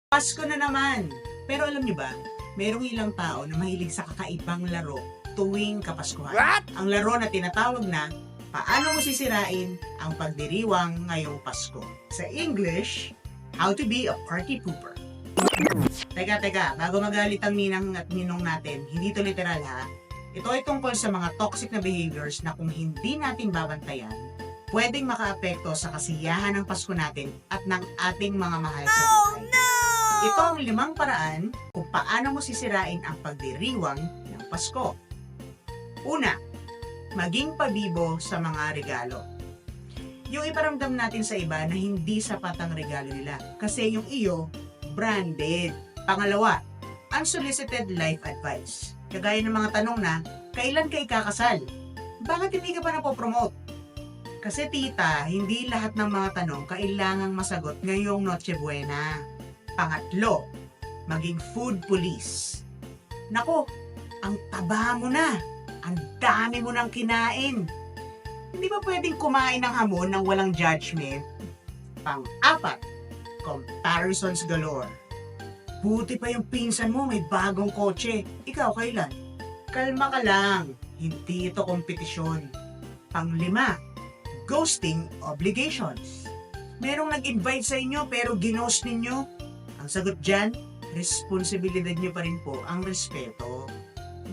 Pasko na naman! Pero alam niyo ba, merong ilang tao na mahilig sa kakaibang laro tuwing Kapaskuhan. What? Ang laro na tinatawag na paano mo sisirain ang pagdiriwang ngayong Pasko. Sa English, how to be a party pooper. Teka, bago magalit ang ninang at ninong natin, hindi to literal ha. Ito ay tungkol sa mga toxic na behaviors na kung hindi natin babantayan, pwedeng makaapekto sa kasiyahan ng Pasko natin at ng ating mga mahal sa buhay. Ito ang 5 paraan kung paano mo sisirain ang pagdiriwang ng Pasko. Una, maging pabibo sa mga regalo. Yung iparamdam natin sa iba na hindi sapat ang regalo nila kasi yung iyo, branded. Pangalawa, unsolicited life advice. Kagaya ng mga tanong na, kailan ka ikakasal? Bakit hindi ka pa napopromote? Kasi tita, hindi lahat ng mga tanong kailangang masagot ngayong Noche Buena. Pangatlo, maging food police. Nako, ang taba mo na. Ang dami mo nang kinain. Hindi ba pwedeng kumain ng hamon nang walang judgment? Pang-apat, comparisons galore. Buti pa yung pinsan mo may bagong kotse. Ikaw kailan? Kalma ka lang. Hindi ito kompetisyon. Pang-5, ghosting obligations. Merong nag-invite sa inyo pero ginost ninyo. Ang sagot dyan, responsibilidad nyo pa rin po ang respeto.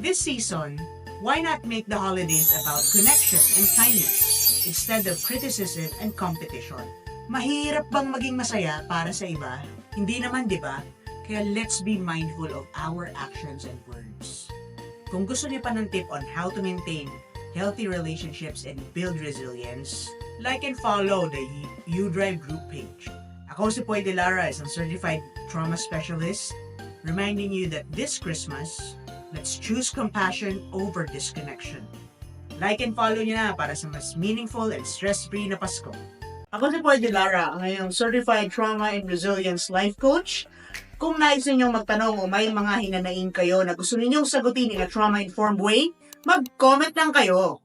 This season, why not make the holidays about connection and kindness instead of criticism and competition? Mahirap bang maging masaya para sa iba? Hindi naman, di ba? Kaya let's be mindful of our actions and words. Kung gusto niyo pa ng tip on how to maintain healthy relationships and build resilience, like and follow the U-Drive group page. Ako si Poy De Lara, isang certified trauma specialist, reminding you that this Christmas, let's choose compassion over disconnection. Like and follow niyo na para sa mas meaningful and stress-free na Pasko. Ako si Poy De Lara, ang iyong certified trauma and resilience life coach. Kung nais ninyong magtanong o may mga hinanaing kayo na gusto ninyong sagutin in a trauma-informed way, mag-comment lang kayo.